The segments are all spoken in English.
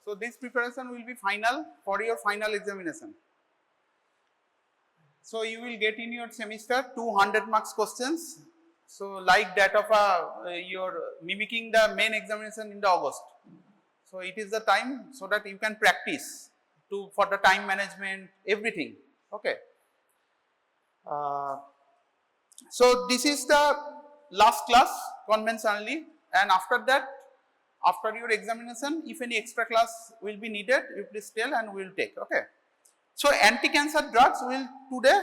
So this preparation will be final for your final examination. So you will get in your semester 200 marks questions. So like that of your mimicking the main examination in the August. So it is the time so that you can practice for the time management, everything. Okay. So this is the last class conventionally, and after that, after your examination, if any extra class will be needed, you please tell and we will take. Okay. So anti-cancer drugs, we will today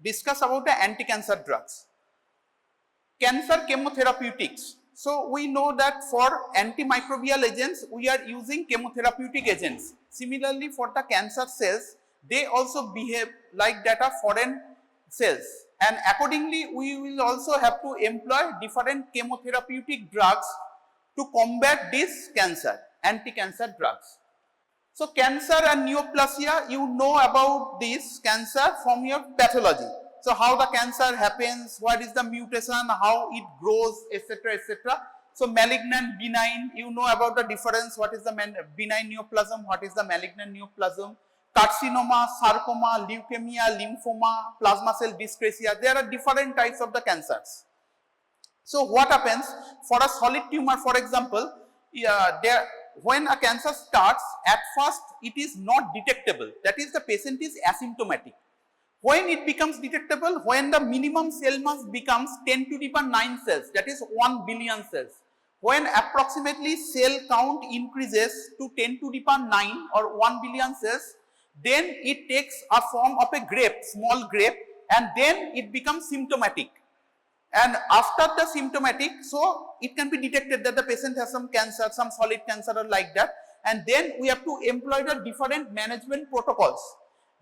discuss about the anti-cancer drugs. Cancer chemotherapeutics. So we know that for antimicrobial agents, we are using chemotherapeutic agents. Similarly, for the cancer cells, they also behave like that of foreign cells. And accordingly, we will also have to employ different chemotherapeutic drugs to combat this cancer, anti-cancer drugs. So cancer and neoplasia, you know about this cancer from your pathology. So how the cancer happens, what is the mutation, how it grows, etc., etc. So malignant, benign, you know about the difference, what is the benign neoplasm, what is the malignant neoplasm, carcinoma, sarcoma, leukemia, lymphoma, plasma cell dyscrasia, there are different types of the cancers. So what happens for a solid tumor, for example, when a cancer starts, at first it is not detectable, that is the patient is asymptomatic. When it becomes detectable, when the minimum cell mass becomes 10 to the power 9 cells, that is 1 billion cells. When approximately cell count increases to 10 to the power 9 or 1 billion cells, then it takes a form of a grape, small grape, and then it becomes symptomatic. And after the symptomatic, so it can be detected that the patient has some cancer, some solid cancer or like that, and then we have to employ the different management protocols.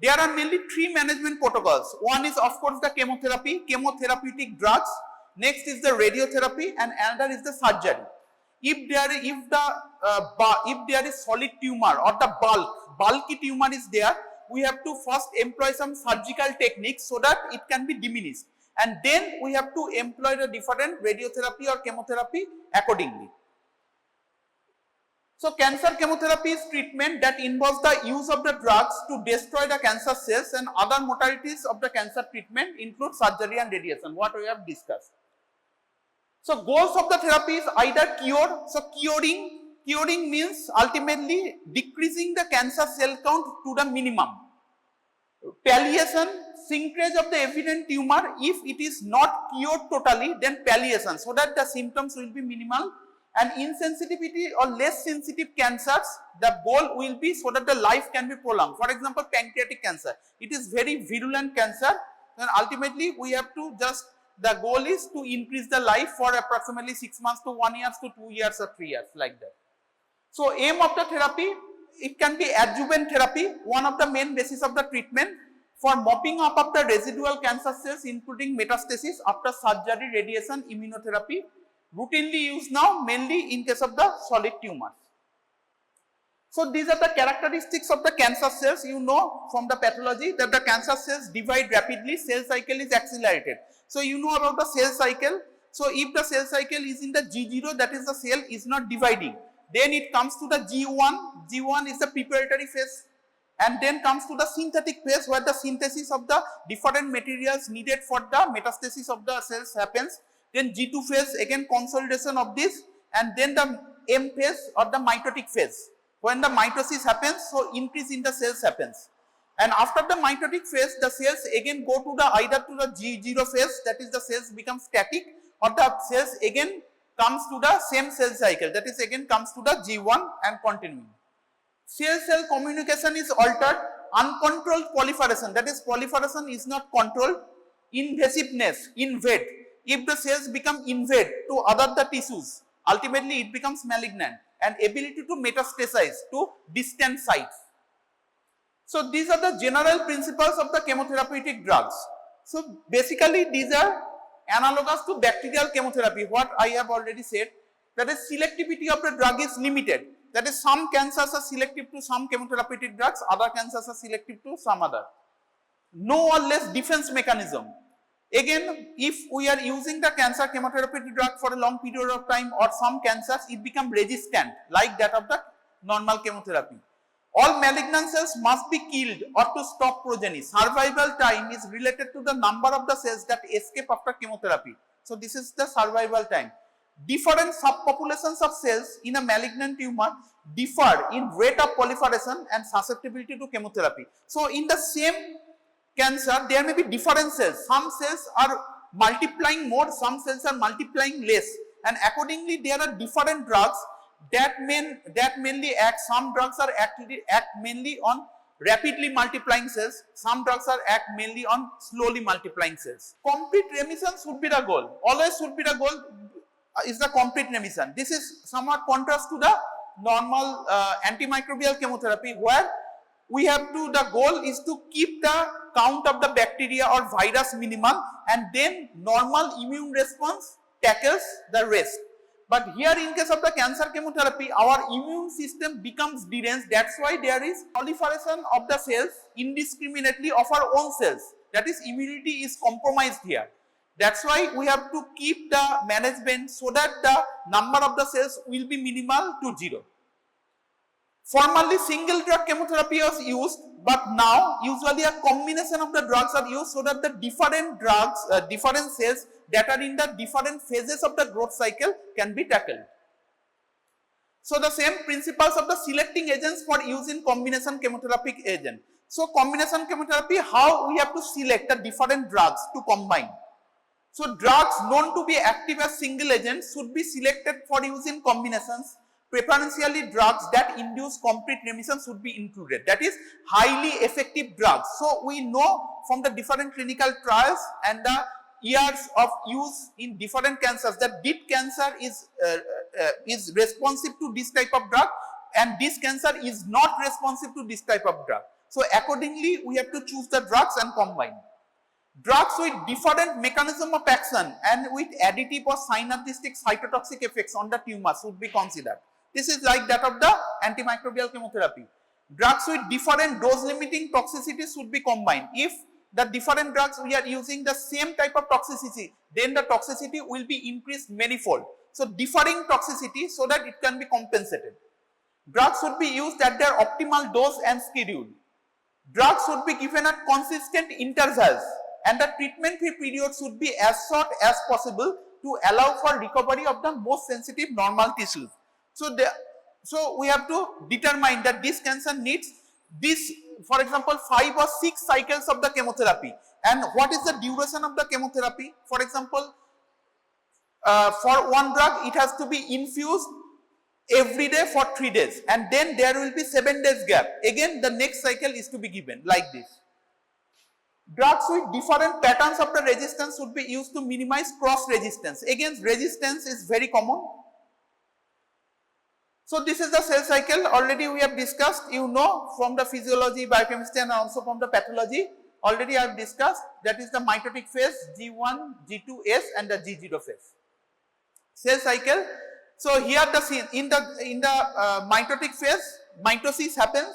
There are mainly 3 management protocols. One is of course the chemotherapy, chemotherapeutic drugs. Next is the radiotherapy, and another is the surgery. If there is solid tumor or the bulky tumor is there, we have to first employ some surgical techniques so that it can be diminished. And then we have to employ the different radiotherapy or chemotherapy accordingly. So cancer chemotherapy is treatment that involves the use of the drugs to destroy the cancer cells, and other modalities of the cancer treatment include surgery and radiation, what we have discussed. So goals of the therapy is either cure, so curing means ultimately decreasing the cancer cell count to the minimum. Palliation, shrinkage of the evident tumor, if it is not cured totally, then palliation, so that the symptoms will be minimal. And insensitivity or less sensitive cancers, the goal will be so that the life can be prolonged. For example, pancreatic cancer, it is very virulent cancer, and ultimately we have to the goal is to increase the life for approximately 6 months to 1 year to 2 years or 3 years, like that. So aim of the therapy, it can be adjuvant therapy, one of the main basis of the treatment for mopping up of the residual cancer cells, including metastasis after surgery, radiation, immunotherapy. Routinely used now mainly in case of the solid tumors. So these are the characteristics of the cancer cells. You know from the pathology that the cancer cells divide rapidly, cell cycle is accelerated. So you know about the cell cycle. So if the cell cycle is in the G0, that is the cell is not dividing. Then it comes to the G1, G1 is the preparatory phase, and then comes to the synthetic phase where the synthesis of the different materials needed for the metastasis of the cells happens. Then G2 phase, again consolidation of this, and then the M phase or the mitotic phase. When the mitosis happens, so increase in the cells happens. And after the mitotic phase, the cells again go to the either to the G0 phase, that is the cells become static, or the cells again comes to the same cell cycle, that is again comes to the G1 and continuing. Cell-cell communication is altered, uncontrolled proliferation, that is proliferation is not controlled, invasiveness, invade. If the cells become invade to other the tissues, ultimately it becomes malignant, and ability to metastasize to distant sites. So these are the general principles of the chemotherapeutic drugs. So basically these are analogous to bacterial chemotherapy, what I have already said, that is selectivity of the drug is limited. That is some cancers are selective to some chemotherapeutic drugs, other cancers are selective to some other. No or less defense mechanism. Again, if we are using the cancer chemotherapeutic drug for a long period of time, or some cancers, it become resistant like that of the normal chemotherapy. All malignant cells must be killed or to stop progeny. Survival time is related to the number of the cells that escape after chemotherapy. So this is the survival time. Different subpopulations of cells in a malignant tumor differ in rate of proliferation and susceptibility to chemotherapy. So in the same cancer, there may be different cells. Some cells are multiplying more, some cells are multiplying less, and accordingly there are different drugs that mainly act. Some drugs are act mainly on rapidly multiplying cells, some drugs are act mainly on slowly multiplying cells. Complete remission should be the goal, always should be the goal, is the complete remission. This is somewhat contrast to the normal antimicrobial chemotherapy, where we have to, the goal is to keep the count of the bacteria or virus minimal, and then normal immune response tackles the rest. But here in case of the cancer chemotherapy, our immune system becomes deranged. That's why there is proliferation of the cells indiscriminately of our own cells. That is, immunity is compromised here. That's why we have to keep the management so that the number of the cells will be minimal to 0. Formerly single drug chemotherapy was used, but now usually a combination of the drugs are used so that the different drugs, different cells that are in the different phases of the growth cycle can be tackled. So the same principles of the selecting agents for use in combination chemotherapeutic agent. So combination chemotherapy, how we have to select the different drugs to combine. So drugs known to be active as single agents should be selected for use in combinations. Preferentially, drugs that induce complete remission should be included. That is, highly effective drugs. So we know from the different clinical trials and the years of use in different cancers that this cancer is responsive to this type of drug, and this cancer is not responsive to this type of drug. So accordingly, we have to choose the drugs and combine. Drugs with different mechanism of action and with additive or synergistic cytotoxic effects on the tumor should be considered. This is like that of the antimicrobial chemotherapy. Drugs with different dose limiting toxicities should be combined. If the different drugs we are using the same type of toxicity, then the toxicity will be increased manifold. So differing toxicity so that it can be compensated. Drugs should be used at their optimal dose and schedule. Drugs should be given at consistent intervals, and the treatment free period should be as short as possible to allow for recovery of the most sensitive normal tissues. So we have to determine that this cancer needs this, for example, 5 or 6 cycles of the chemotherapy. And what is the duration of the chemotherapy? For example, for one drug, it has to be infused every day for 3 days, and then there will be 7 days gap. Again, the next cycle is to be given like this. Drugs with different patterns of the resistance should be used to minimize cross resistance. Again, resistance is very common. So this is the cell cycle. Already we have discussed, you know, from the physiology, biochemistry, and also from the pathology. Already I have discussed, that is the mitotic phase, G1, G2S, and the G0 phase. Cell cycle. So here in the mitotic phase, mitosis happens.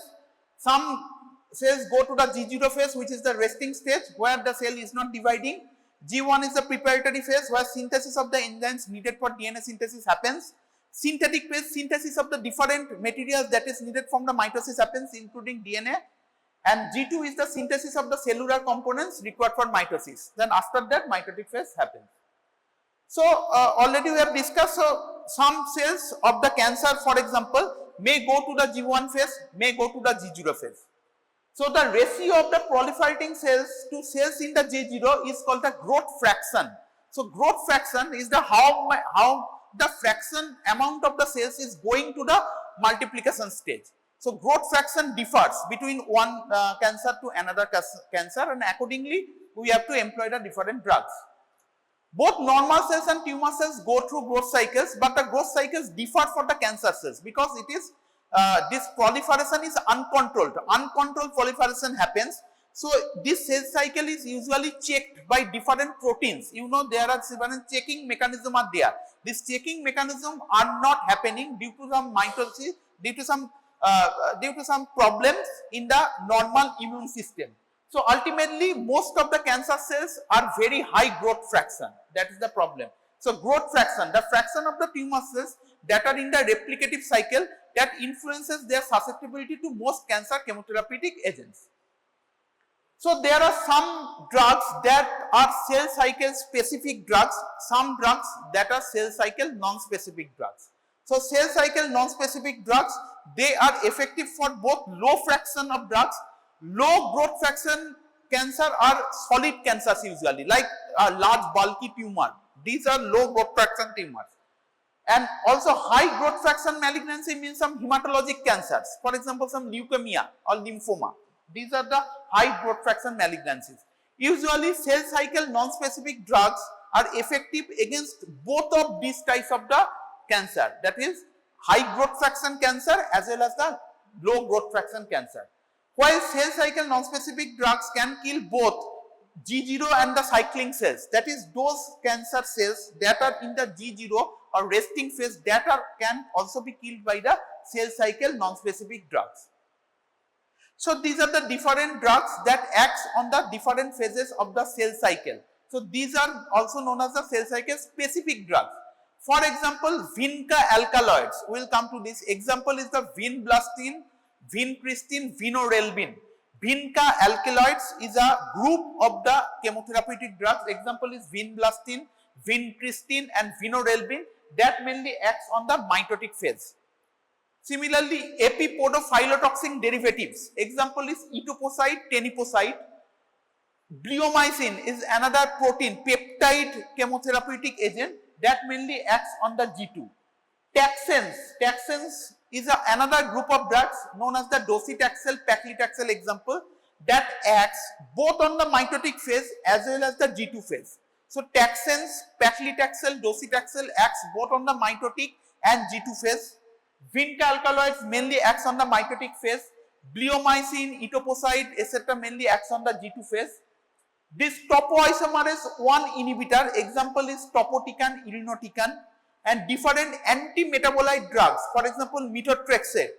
Some cells go to the G0 phase, which is the resting stage, where the cell is not dividing. G1 is the preparatory phase, where synthesis of the enzymes needed for DNA synthesis happens. Synthetic phase, synthesis of the different materials that is needed from the mitosis happens, including DNA. And G2 is the synthesis of the cellular components required for mitosis. Then after that, mitotic phase happens. So already we have discussed, so some cells of the cancer, for example, may go to the G1 phase, may go to the G0 phase. So the ratio of the proliferating cells to cells in the G0 is called the growth fraction. So growth fraction is the how the fraction amount of the cells is going to the multiplication stage. So growth fraction differs between one cancer to another cancer, and accordingly we have to employ the different drugs. Both normal cells and tumor cells go through growth cycles, but the growth cycles differ for the cancer cells because it is this proliferation is uncontrolled. Uncontrolled proliferation happens. So this cell cycle is usually checked by different proteins. You know, there are several checking mechanisms are there. This checking mechanism are not happening due to some mitosis, due to some problems in the normal immune system. So ultimately, most of the cancer cells are very high growth fraction. That is the problem. So growth fraction, the fraction of the tumor cells that are in the replicative cycle that influences their susceptibility to most cancer chemotherapeutic agents. So there are some drugs that are cell cycle specific drugs, some drugs that are cell cycle non-specific drugs. So cell cycle non-specific drugs, they are effective for both low fraction of drugs. Low growth fraction cancer are solid cancers usually, like a large bulky tumor. These are low growth fraction tumors. And also high growth fraction malignancy means some hematologic cancers, for example some leukemia or lymphoma. These are the high growth fraction malignancies. Usually cell cycle non-specific drugs are effective against both of these types of the cancer, that is high growth fraction cancer as well as the low growth fraction cancer. While cell cycle non-specific drugs can kill both G0 and the cycling cells, that is those cancer cells that are in the G0 or resting phase that can also be killed by the cell cycle non-specific drugs. So these are the different drugs that acts on the different phases of the cell cycle. So these are also known as the cell cycle specific drugs. For example, vinca alkaloids, we will come to this. Example is the vinblastine, vincristine, vinorelbine. Vinca alkaloids is a group of the chemotherapeutic drugs. Example is vinblastine, vincristine and vinorelbine that mainly acts on the mitotic phase. Similarly, epipodophylotoxin derivatives. Example is etoposide, teniposide. Bleomycin is another protein, peptide chemotherapeutic agent that mainly acts on the G2. Taxanes is another group of drugs known as the docetaxel, paclitaxel example that acts both on the mitotic phase as well as the G2 phase. So taxanes, paclitaxel, docetaxel acts both on the mitotic and G2 phase. Vinca alkaloids mainly acts on the mitotic phase. Bleomycin, etoposide, etc. mainly acts on the G2 phase. This topoisomerase 1 inhibitor, example is topotecan, irinotecan, and different anti-metabolite drugs, for example methotrexate,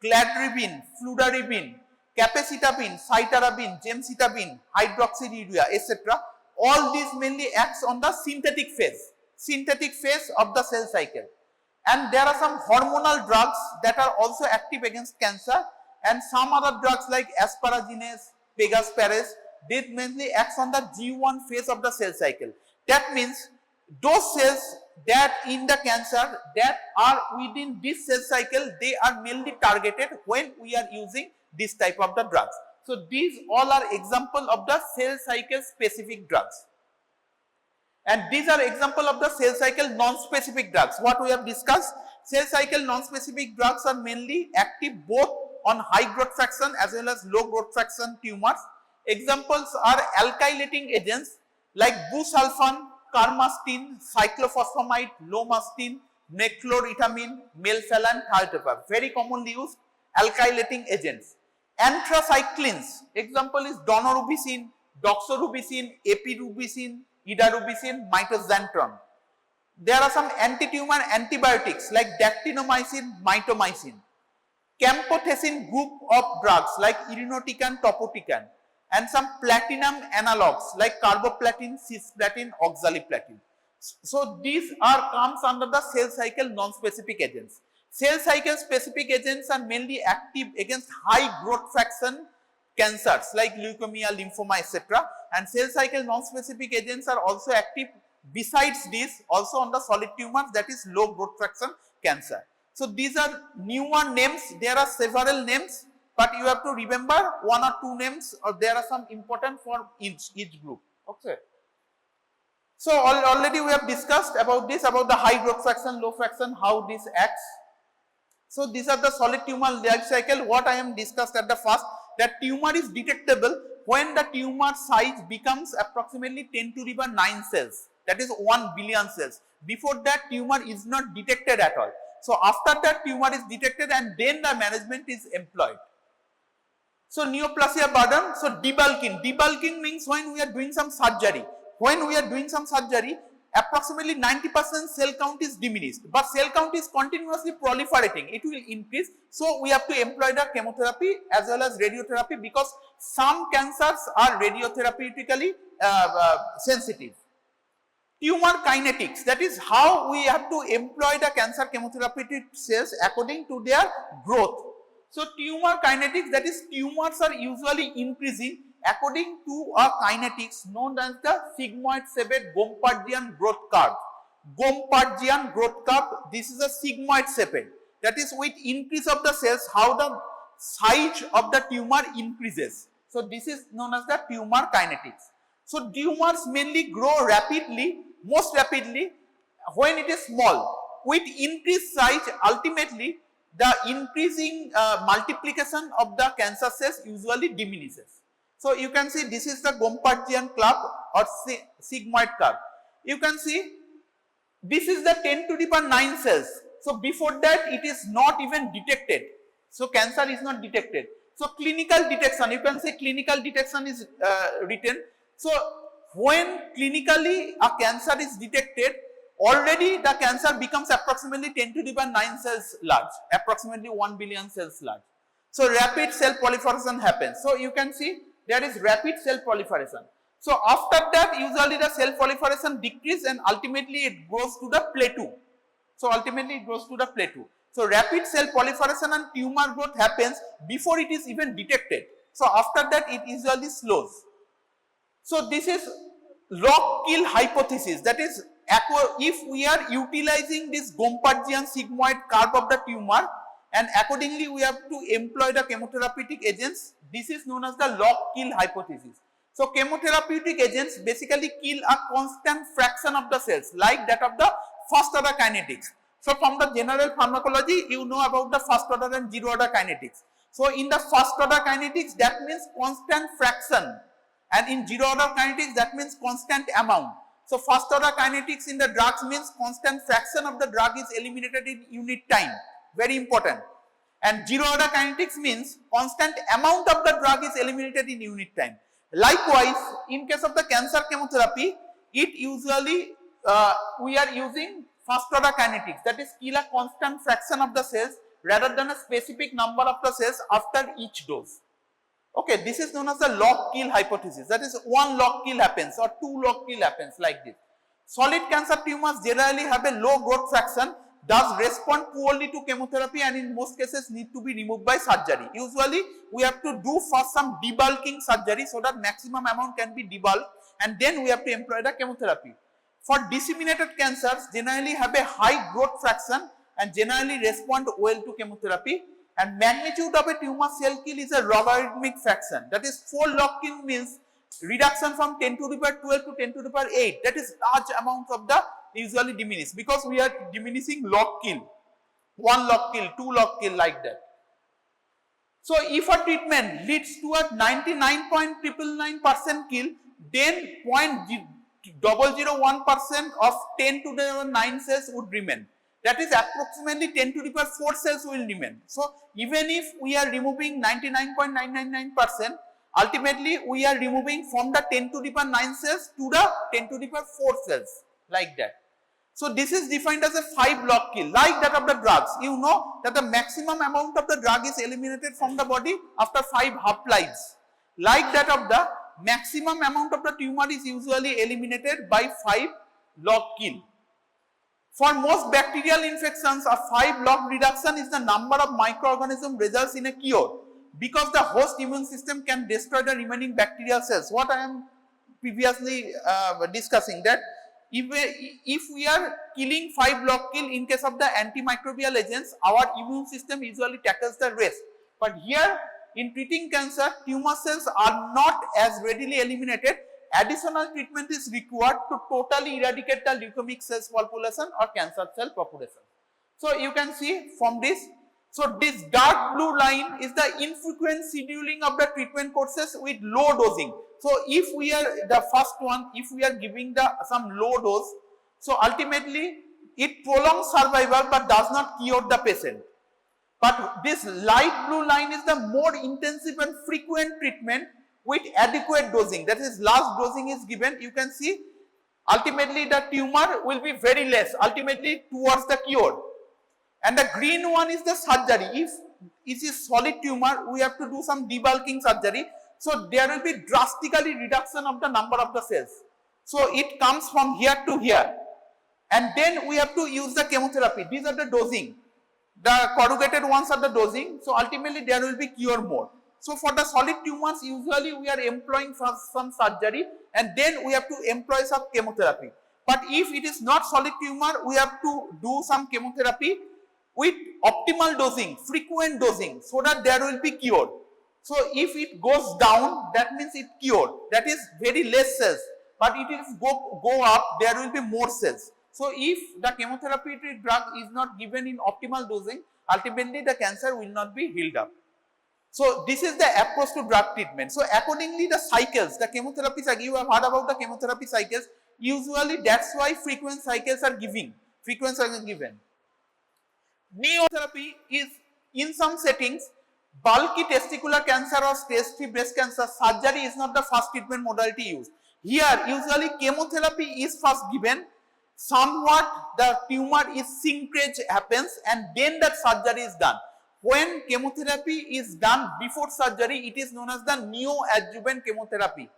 cladribine, fludarabine, capecitabine, cytarabine, gemcitabine, hydroxyurea, etc. All these mainly acts on the synthetic phase of the cell cycle. And there are some hormonal drugs that are also active against cancer, and some other drugs like asparaginase, pegasparase, they mainly acts on the G1 phase of the cell cycle. That means those cells that in the cancer that are within this cell cycle, they are mainly targeted when we are using this type of the drugs. So these all are example of the cell cycle specific drugs. And these are example of the cell cycle non-specific drugs. What we have discussed, cell cycle non-specific drugs are mainly active both on high growth fraction as well as low growth fraction tumors. Examples are alkylating agents like busulfan, carmastine, cyclophosphamide, lomastine, mecloretamine, melphalan, thiotropar. Very commonly used alkylating agents. Anthracyclines, example is daunorubicin, doxorubicin, epirubicin, idarubicin, mitoxantron. There are some anti-tumor antibiotics like dactinomycin, mitomycin. Camptothecin group of drugs like irinotecan, topotecan, and some platinum analogs like carboplatin, cisplatin, oxaliplatin. So these comes under the cell cycle non-specific agents. Cell cycle specific agents are mainly active against high growth fraction cancers like leukemia, lymphoma, etc. And cell cycle non-specific agents are also active besides this also on the solid tumors, that is low growth fraction cancer. So these are newer names, there are several names, but you have to remember one or two names, or there are some important for each group. Okay. So already we have discussed about this, about the high growth fraction, low fraction, how this acts. So these are the solid tumor life cycle. What I am discussed at the first, that tumor is detectable when the tumor size becomes approximately 10 to the power 9 cells, that is 1 billion cells. Before that, tumor is not detected at all. So after that, tumor is detected and then the management is employed. So neoplasia burden, so debulking. Debulking means when we are doing some surgery. When we are doing some surgery, approximately 90% cell count is diminished, but cell count is continuously proliferating. It will increase. So we have to employ the chemotherapy as well as radiotherapy, because some cancers are radiotherapeutically sensitive. tumor kinetics, that is how we have to employ the cancer chemotherapeutic cells according to their growth. So tumor kinetics, that is tumors are usually increasing according to a kinetics known as the sigmoid-shaped Gompertzian growth curve. Gompertzian growth curve, this is a sigmoid-shaped, that is with increase of the cells how the size of the tumor increases. So this is known as the tumor kinetics. So tumors mainly grow rapidly, most rapidly when it is small. With increased size, ultimately the increasing multiplication of the cancer cells usually diminishes. So you can see this is the Gompertzian curve or sigmoid curve. You can see this is the 10 to the power 9 cells. So before that it is not even detected. So cancer is not detected. So clinical detection, you can say clinical detection is written. So when clinically a cancer is detected, already the cancer becomes approximately 10 to the power 9 cells large, approximately 1 billion cells large. So rapid cell proliferation happens. So you can see there is rapid cell proliferation. So after that usually the cell proliferation decreases and ultimately it goes to the plateau. So ultimately it goes to the plateau. So rapid cell proliferation and tumor growth happens before it is even detected. So after that it usually slows. So this is log-kill hypothesis, that is if we are utilizing this Gompertzian sigmoid curve of the tumor and accordingly we have to employ the chemotherapeutic agents, this is known as the log-kill hypothesis. So chemotherapeutic agents basically kill a constant fraction of the cells like that of the first order kinetics. So from the general pharmacology you know about the first order and zero order kinetics. So in the first order kinetics that means constant fraction, and in zero order kinetics that means constant amount. So first order kinetics in the drugs means constant fraction of the drug is eliminated in unit time, very important. And zero order kinetics means constant amount of the drug is eliminated in unit time. Likewise, in case of the cancer chemotherapy, it usually we are using first order kinetics, that is kill a constant fraction of the cells rather than a specific number of the cells after each dose. Okay, this is known as the log-kill hypothesis, that is one log-kill happens or two log-kill happens like this. Solid cancer tumors generally have a low growth fraction, thus respond poorly to chemotherapy and in most cases need to be removed by surgery. Usually we have to do first some debulking surgery so that maximum amount can be debulked and then we have to employ the chemotherapy. For disseminated cancers generally have a high growth fraction and generally respond well to chemotherapy. And magnitude of a tumor cell kill is a logarithmic fraction. That is 4 log kill means reduction from 10 to the power 12 to 10 to the power 8. That is large amounts of the usually diminish because we are diminishing log kill. 1 log kill, 2 log kill like that. So if a treatment leads to a 99.999% kill, then 0.001% of 10 to the power 9 cells would remain. That is approximately 10 to the power 4 cells will remain. So even if we are removing 99.999%, ultimately we are removing from the 10 to the power 9 cells to the 10 to the power 4 cells like that. So this is defined as a 5 log kill like that of the drugs. You know that the maximum amount of the drug is eliminated from the body after 5 half-lives. Like that of the maximum amount of the tumor is usually eliminated by 5 log kill. For most bacterial infections, a 5 log reduction is the number of microorganisms results in a cure because the host immune system can destroy the remaining bacterial cells. What I am previously discussing, that if we are killing 5 log kill in case of the antimicrobial agents, our immune system usually tackles the rest. But here in treating cancer, tumor cells are not as readily eliminated. Additional treatment is required to totally eradicate the leukemic cells population or cancer cell population. So you can see from this, so this dark blue line is the infrequent scheduling of the treatment courses with low dosing. So if we are the first one, if we are giving some low dose, so ultimately it prolongs survival but does not cure the patient. But this light blue line is the more intensive and frequent treatment with adequate dosing, that is last dosing is given. You can see ultimately the tumor will be very less ultimately towards the cure. And the green one is the surgery. If it is solid tumor, we have to do some debulking surgery. So there will be drastically reduction of the number of the cells. So it comes from here to here. And then we have to use the chemotherapy. These are the dosing. The corrugated ones are the dosing. So ultimately there will be cure mode. So for the solid tumors, usually we are employing first some surgery and then we have to employ some chemotherapy. But if it is not solid tumor, we have to do some chemotherapy with optimal dosing, frequent dosing, so that there will be cure. So if it goes down, that means it cured. That is very less cells. But if it go up, there will be more cells. So if the chemotherapeutic drug is not given in optimal dosing, ultimately the cancer will not be healed up. So this is the approach to drug treatment. So accordingly the cycles, the chemotherapy cycle, you have heard about the chemotherapy cycles. Usually that's why frequent cycles are given. Neotherapy is in some settings, bulky testicular cancer or stage 3 breast cancer, surgery is not the first treatment modality used. Here usually chemotherapy is first given. Somewhat the tumor is shrinkage happens and then that surgery is done. When chemotherapy is done before surgery, it is known as the neoadjuvant chemotherapy.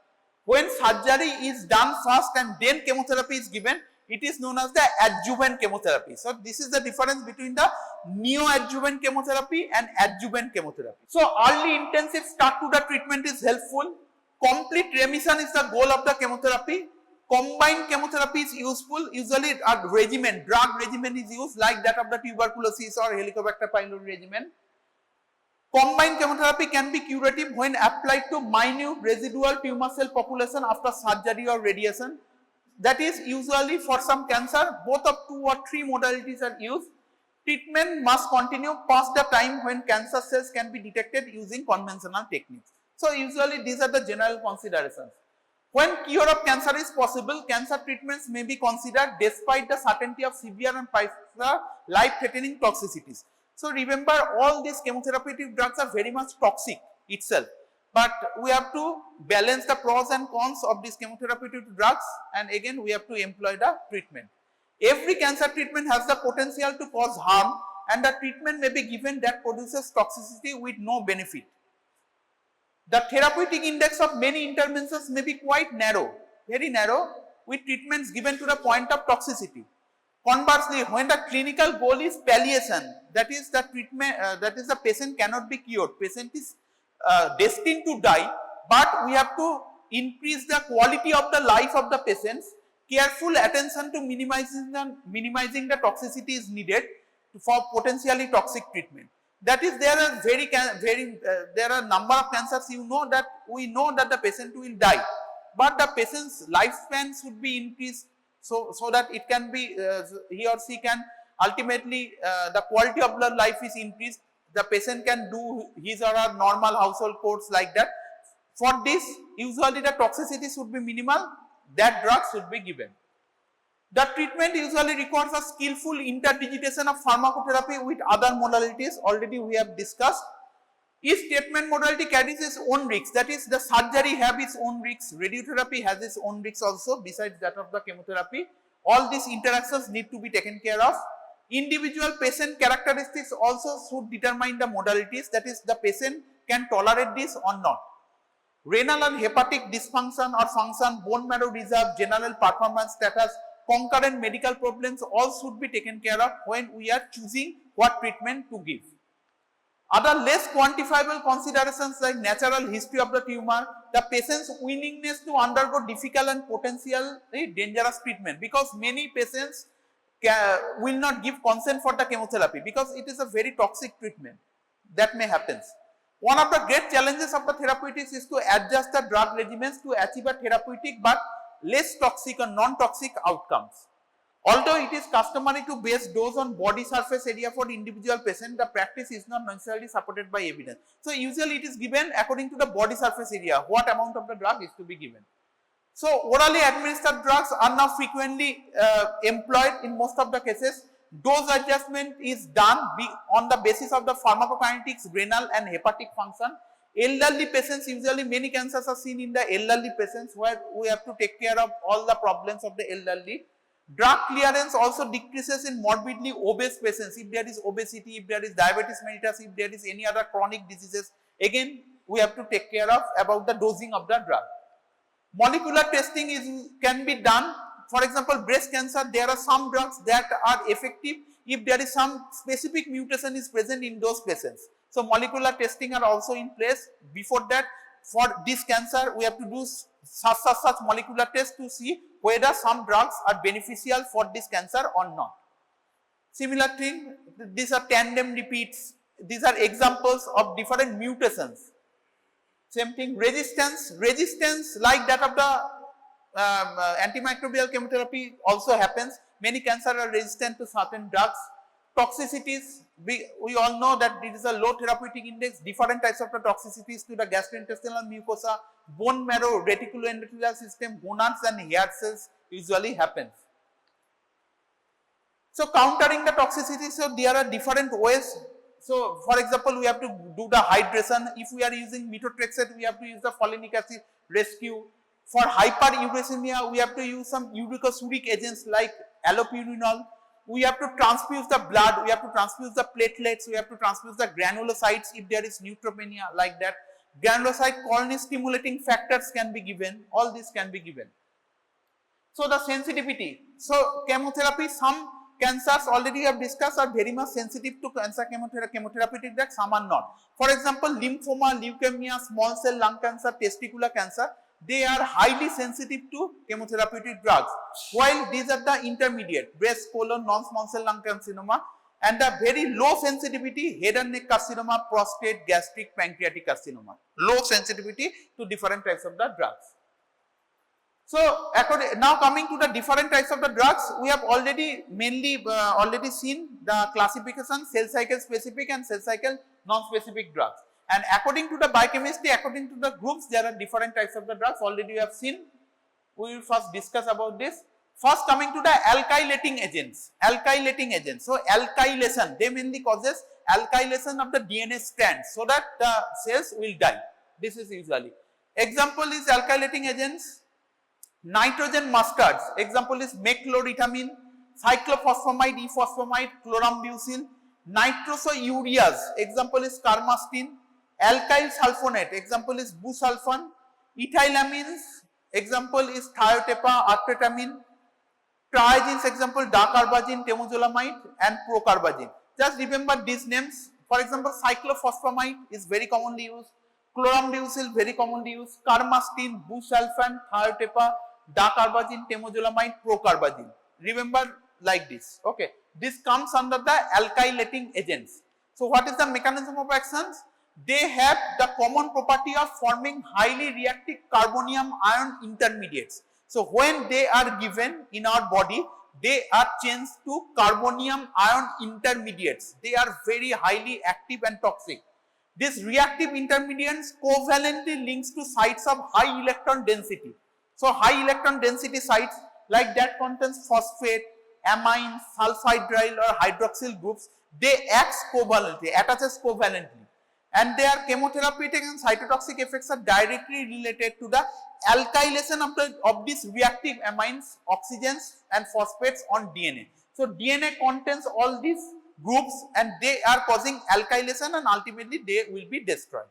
When surgery is done first and then chemotherapy is given, it is known as the adjuvant chemotherapy. So this is the difference between the neoadjuvant chemotherapy and adjuvant chemotherapy. So early intensive start to the treatment is helpful. Complete remission is the goal of the chemotherapy. Combined chemotherapy is useful. Usually a regimen, drug regimen is used like that of the tuberculosis or Helicobacter pylori regimen. Combined chemotherapy can be curative when applied to minute residual tumor cell population after surgery or radiation. That is usually for some cancer, both of 2 or 3 modalities are used. Treatment must continue past the time when cancer cells can be detected using conventional techniques. So usually these are the general considerations. When cure of cancer is possible, cancer treatments may be considered despite the certainty of severe and life-threatening toxicities. So remember, all these chemotherapeutic drugs are very much toxic itself. But we have to balance the pros and cons of these chemotherapeutic drugs, and again we have to employ the treatment. Every cancer treatment has the potential to cause harm, and the treatment may be given that produces toxicity with no benefit. The therapeutic index of many interventions may be quite narrow, very narrow, with treatments given to the point of toxicity. Conversely, when the clinical goal is palliation, that is the treatment, that is the patient cannot be cured, patient is destined to die, but we have to increase the quality of the life of the patients. Careful attention to minimizing the toxicity is needed for potentially toxic treatment. That is, there are there are number of cancers we know that the patient will die, but the patient's lifespan should be increased so that it can be he or she can ultimately the quality of the life is increased. The patient can do his or her normal household chores like that. For this, usually the toxicity should be minimal, that drug should be given. The treatment usually requires a skillful interdigitation of pharmacotherapy with other modalities, already we have discussed. Each treatment modality carries its own risks, that is, the surgery have its own risks, radiotherapy has its own risks also besides that of the chemotherapy. All these interactions need to be taken care of. Individual patient characteristics also should determine the modalities, that is, the patient can tolerate this or not. Renal and hepatic dysfunction or function, bone marrow reserve, general performance status, concurrent medical problems all should be taken care of when we are choosing what treatment to give. Other less quantifiable considerations like natural history of the tumor, the patient's willingness to undergo difficult and potentially dangerous treatment, because many patients will not give consent for the chemotherapy because it is a very toxic treatment. That may happen. One of the great challenges of the therapeutics is to adjust the drug regimens to achieve a therapeutic but less toxic or non-toxic outcomes. Although it is customary to base dose on body surface area for individual patient, the practice is not necessarily supported by evidence. So usually it is given according to the body surface area, what amount of the drug is to be given. So orally administered drugs are now frequently employed in most of the cases. Dose adjustment is done on the basis of the pharmacokinetics, renal and hepatic function. Elderly patients, usually many cancers are seen in the elderly patients where we have to take care of all the problems of the elderly. Drug clearance also decreases in morbidly obese patients. If there is obesity, if there is diabetes mellitus, if there is any other chronic diseases, again we have to take care of about the dosing of the drug. Molecular testing can be done. For example, breast cancer, there are some drugs that are effective if there is some specific mutation is present in those patients. So molecular testing are also in place. Before that, for this cancer, we have to do such molecular tests to see whether some drugs are beneficial for this cancer or not. Similar thing, these are tandem repeats. These are examples of different mutations. Same thing, resistance like that of the antimicrobial chemotherapy also happens. Many cancers are resistant to certain drugs. Toxicities, we all know that it is a low therapeutic index, different types of the toxicities to the gastrointestinal mucosa, bone marrow, reticuloendothelial system, gonads and hair cells usually happens. So countering the toxicity, so there are different ways. So for example, we have to do the hydration. If we are using methotrexate, we have to use the folinic acid rescue. For hyperuricemia, we have to use some uricosuric agents like allopurinol. We have to transfuse the blood, we have to transfuse the platelets, we have to transfuse the granulocytes if there is neutropenia like that. Granulocyte colony stimulating factors can be given, all this can be given. So the sensitivity, so chemotherapy, some cancers already have discussed are very much sensitive to cancer chemotherapeutic drugs, some are not. For example, lymphoma, leukemia, small cell lung cancer, testicular cancer, they are highly sensitive to chemotherapeutic drugs, while these are the intermediate, breast, colon, non-small cell lung carcinoma, and the very low sensitivity, head and neck carcinoma, prostate, gastric, pancreatic carcinoma, low sensitivity to different types of the drugs. So now coming to the different types of the drugs, we have already already seen the classification, cell cycle specific and cell cycle non-specific drugs. And according to the biochemistry, according to the groups, there are different types of the drugs. Already you have seen. We will first discuss about this. First, coming to the alkylating agents. Alkylating agents. So alkylation, they mainly causes alkylation of the DNA strands so that the cells will die. This is usually. Example is alkylating agents. Nitrogen mustards. Example is mecloretamine, cyclophosphamide, E-phosphamide, chlorambucil. Nitrosoureas. Example is carmastine. Alkyl sulfonate, example is busulfan. Ethylamines, example is thiotepa, artetamine. Triazines, example dacarbazine, temozolomide and procarbazine. Just remember these names. For example, cyclophosphamide is very commonly used. Chlorambucil very commonly used. Carmastine, busulfan, thiotepa, dacarbazine, temozolomide, procarbazine. Remember like this. Okay. This comes under the alkylating agents. So what is the mechanism of actions? They have the common property of forming highly reactive carbonium ion intermediates. So when they are given in our body, they are changed to carbonium ion intermediates. They are very highly active and toxic. These reactive intermediates covalently links to sites of high electron density. So high electron density sites like that contains phosphate, amine, sulfhydryl or hydroxyl groups, they act covalently, attaches covalently. And their chemotherapeutic and cytotoxic effects are directly related to the alkylation of these reactive amines, oxygens and phosphates on DNA. So DNA contains all these groups and they are causing alkylation and ultimately they will be destroyed.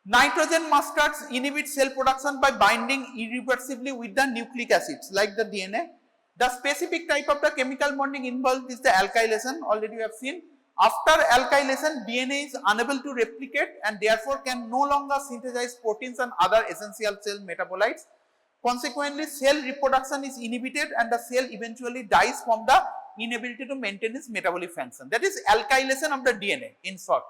Nitrogen mustards inhibit cell production by binding irreversibly with the nucleic acids like the DNA. The specific type of the chemical bonding involved is the alkylation, already we have seen. After alkylation, DNA is unable to replicate and therefore can no longer synthesize proteins and other essential cell metabolites. Consequently, cell reproduction is inhibited and the cell eventually dies from the inability to maintain its metabolic function. That is alkylation of the DNA in short.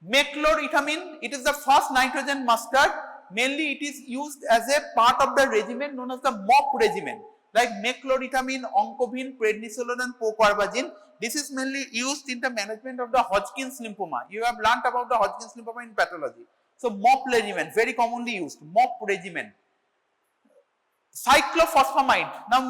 Mecloretamine, it is the first nitrogen mustard. Mainly it is used as a part of the regimen known as the MOP regimen. Like mecloretamine, oncovin, prednisolone and procarbazine. This is mainly used in the management of the Hodgkin's lymphoma. You have learnt about the Hodgkin's lymphoma in pathology. So MOP regimen, very commonly used, MOP regimen. Cyclophosphamide, now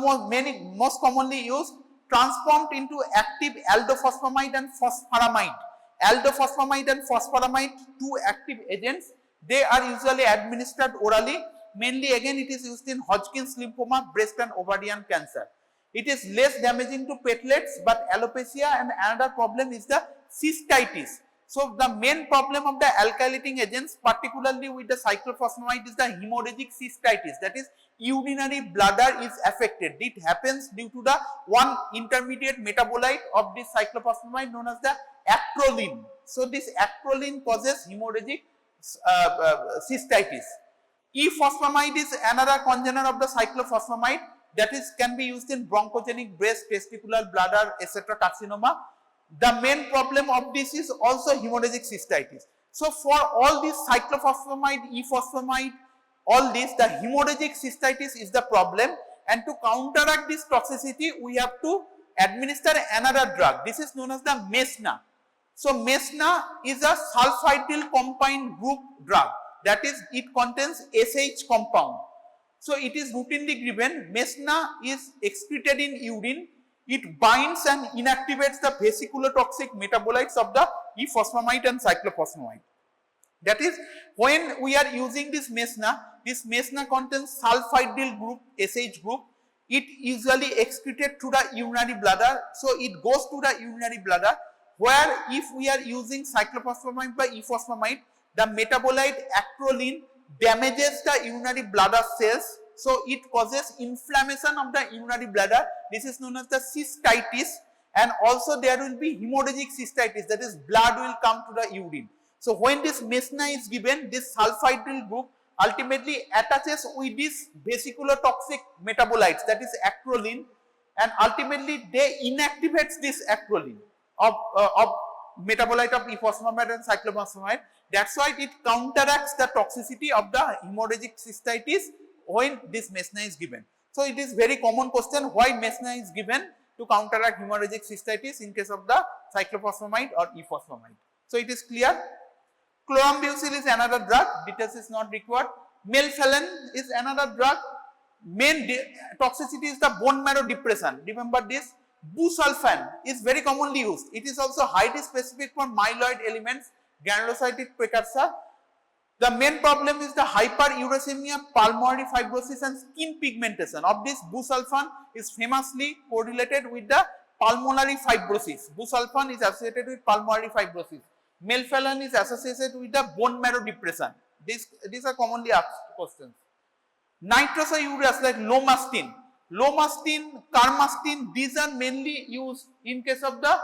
most commonly used, transformed into active aldophosphamide and phosphoramide. Aldophosphamide and phosphoramide, two active agents. They are usually administered orally. Mainly again it is used in Hodgkin's lymphoma, breast and ovarian cancer. It is less damaging to platelets, but alopecia and another problem is the cystitis. So the main problem of the alkylating agents, particularly with the cyclophosphamide, is the hemorrhagic cystitis. That is, urinary bladder is affected. It happens due to the one intermediate metabolite of this cyclophosphamide known as the acrolein. So this acrolein causes hemorrhagic cystitis. E-phosphamide is another congener of the cyclophosphamide, that is can be used in bronchogenic breast, testicular, bladder, etc. carcinoma. The main problem of this is also hemorrhagic cystitis. So for all these cyclophosphamide, E-phosphamide, all this, the hemorrhagic cystitis is the problem, and to counteract this toxicity we have to administer another drug. This is known as the Mesna. So Mesna is a sulfidyl combined group drug, that is it contains SH compound. So it is routinely given. Mesna is excreted in urine. It binds and inactivates the vesiculotoxic metabolites of the E-phosphamide and cyclophosphamide. That is, when we are using this Mesna contains sulfidyl group, SH group. It usually excreted through the urinary bladder. So it goes to the urinary bladder, where if we are using cyclophosphamide by E-phosphamide, the metabolite acrolein damages the urinary bladder cells. So it causes inflammation of the urinary bladder. This is known as the cystitis, and also there will be hemorrhagic cystitis, that is blood will come to the urine. So when this Mesna is given, this sulfidyl group ultimately attaches with this vesiculotoxic metabolites, that is acrolein, and ultimately they inactivates this acrolein of metabolite of E-phosphamide and cyclophosphamide. That's why it counteracts the toxicity of the hemorrhagic cystitis when this Mesna is given. So it is very common question, why Mesna is given to counteract hemorrhagic cystitis in case of the cyclophosphamide or E-phosphamide. So it is clear. Chlorambucil is another drug, details is not required. Melphalan is another drug. Main toxicity is the bone marrow depression. Remember this. Busulfan is very commonly used. It is also highly specific for myeloid elements, granulocytic precursor. The main problem is the hyperuricemia, pulmonary fibrosis and skin pigmentation. Of this, busulfan is famously correlated with the pulmonary fibrosis. Busulfan is associated with pulmonary fibrosis. Melphalan is associated with the bone marrow depression. These are commonly asked questions. Nitrosoureas like lomustine, carmustine, these are mainly used in case of the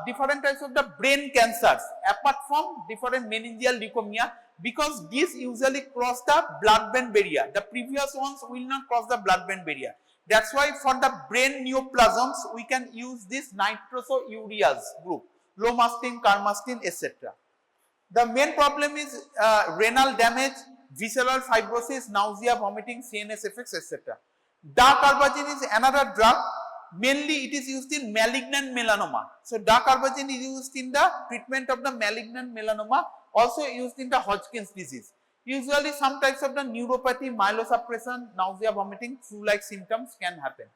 different types of the brain cancers, apart from different meningeal leukemia, because these usually cross the blood-brain barrier. The previous ones will not cross the blood-brain barrier. That's why for the brain neoplasms, we can use this nitrosoureas group, lomustine, carmustine, etc. The main problem is renal damage, visceral fibrosis, nausea, vomiting, CNS effects, etc. Dacarbazine is another drug. Mainly it is used in malignant melanoma. So dacarbazine is used in the treatment of the malignant melanoma, also used in the Hodgkin's disease. Usually some types of the neuropathy, myelosuppression, nausea, vomiting, flu-like symptoms can happen.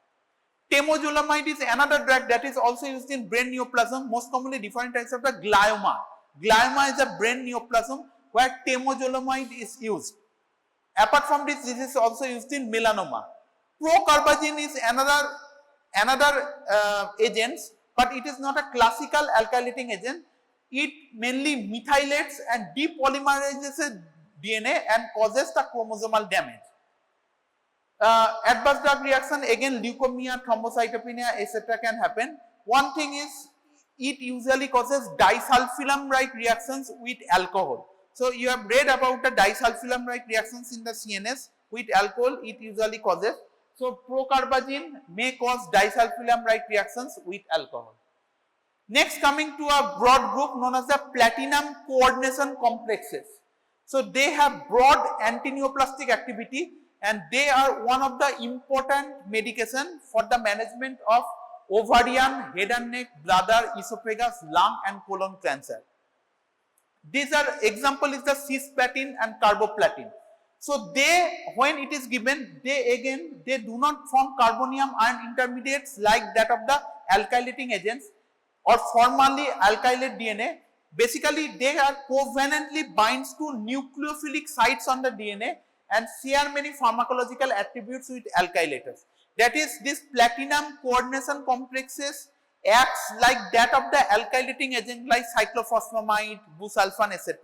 Temozolomide is another drug that is also used in brain neoplasm, most commonly different types of the glioma. Glioma is a brain neoplasm where temozolomide is used. Apart from this is also used in melanoma. Procarbazine is another agent, but it is not a classical alkylating agent. It mainly methylates and depolymerizes DNA and causes the chromosomal damage. Adverse drug reaction, again leukemia, thrombocytopenia, etc. can happen. One thing is, it usually causes disulfiram-like reactions with alcohol. So you have read about the disulfiram-like reactions in the CNS with alcohol, it usually causes. So procarbazine may cause disulfiram-like reactions with alcohol. Next, coming to a broad group known as the platinum coordination complexes. So they have broad antineoplastic activity and they are one of the important medication for the management of ovarian, head and neck, bladder, esophagus, lung and colon cancer. These are example is the cisplatin and carboplatin. So they, when it is given, they do not form carbonium ion intermediates like that of the alkylating agents or formally alkylate DNA. Basically, they are covalently binds to nucleophilic sites on the DNA and share many pharmacological attributes with alkylators. That is, this platinum coordination complexes acts like that of the alkylating agent like cyclophosphamide, busulfan, etc.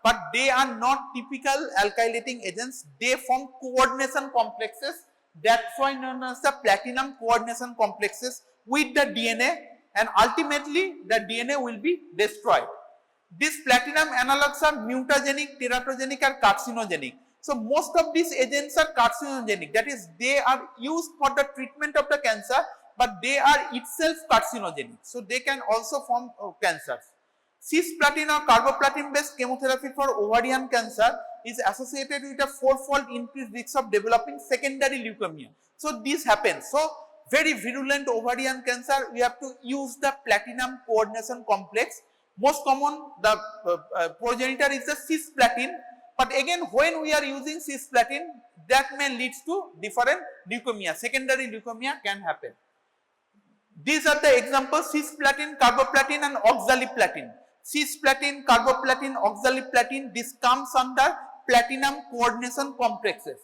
But they are not typical alkylating agents. They form coordination complexes. That's why known as the platinum coordination complexes with the DNA, and ultimately the DNA will be destroyed. These platinum analogs are mutagenic, teratogenic, and carcinogenic. So most of these agents are carcinogenic. That is, they are used for the treatment of the cancer, but they are itself carcinogenic. So they can also form cancers. Cisplatin or carboplatin based chemotherapy for ovarian cancer is associated with a fourfold increased risk of developing secondary leukemia. So this happens. So very virulent ovarian cancer, we have to use the platinum coordination complex. Most common, the progenitor is the cisplatin, but again when we are using cisplatin, that may lead to different leukemia, secondary leukemia can happen. These are the examples: cisplatin, carboplatin and oxaliplatin. Cisplatin, carboplatin, oxaliplatin, this comes under platinum coordination complexes.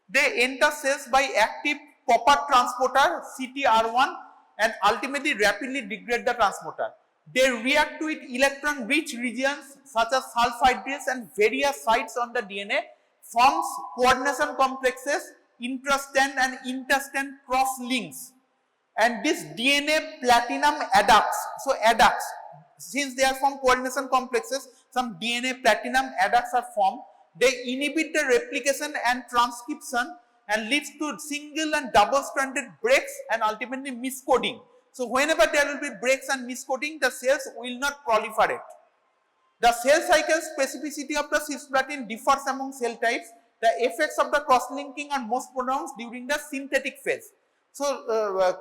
They enter cells by active copper transporter CTR1 and ultimately rapidly degrade the transporter. They react with electron rich regions such as sulfides and various sites on the DNA, forms coordination complexes, intrastrand and interstrand cross links. And this DNA platinum adducts. So adducts, since they are from coordination complexes, some DNA platinum adducts are formed. They inhibit the replication and transcription and leads to single and double stranded breaks and ultimately miscoding. So whenever there will be breaks and miscoding, the cells will not proliferate. The cell cycle specificity of the cisplatin differs among cell types. The effects of the cross-linking are most pronounced during the synthetic phase. So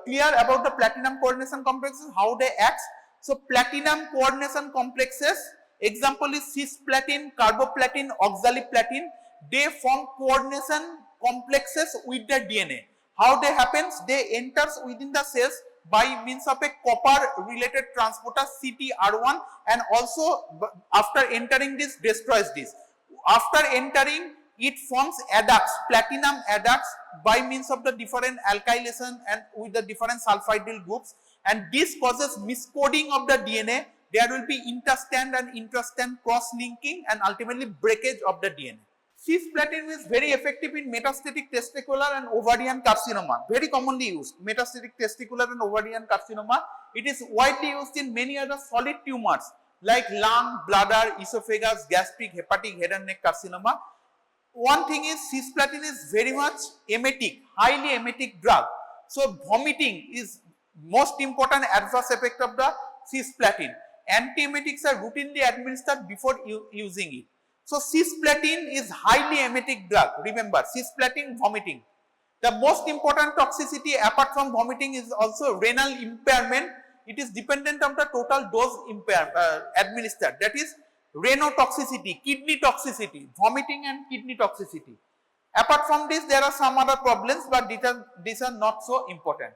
clear about the platinum coordination complexes, how they act. So platinum coordination complexes, example is cisplatin, carboplatin, oxaliplatin. They form coordination complexes with the DNA. How they happens? They enters within the cells by means of a copper related transporter CTR1, and also after entering this destroys this. After entering, it forms adducts, platinum adducts by means of the different alkylation and with the different sulfidyl groups, and this causes miscoding of the DNA. There will be interstrand and intrastrand cross linking and ultimately breakage of the DNA. Cisplatin is very effective in metastatic testicular and ovarian carcinoma, very commonly used. Metastatic testicular and ovarian carcinoma, it is widely used in many other solid tumors like lung, bladder, esophagus, gastric, hepatic, head and neck carcinoma. One thing is cisplatin is very much emetic, highly emetic drug. So vomiting is most important adverse effect of the cisplatin. Antiemetics are routinely administered before using it. So cisplatin is highly emetic drug. Remember, cisplatin, vomiting. The most important toxicity apart from vomiting is also renal impairment. It is dependent on the total dose administered. That is renotoxicity, kidney toxicity, vomiting and kidney toxicity. Apart from this, there are some other problems, but these are not so important.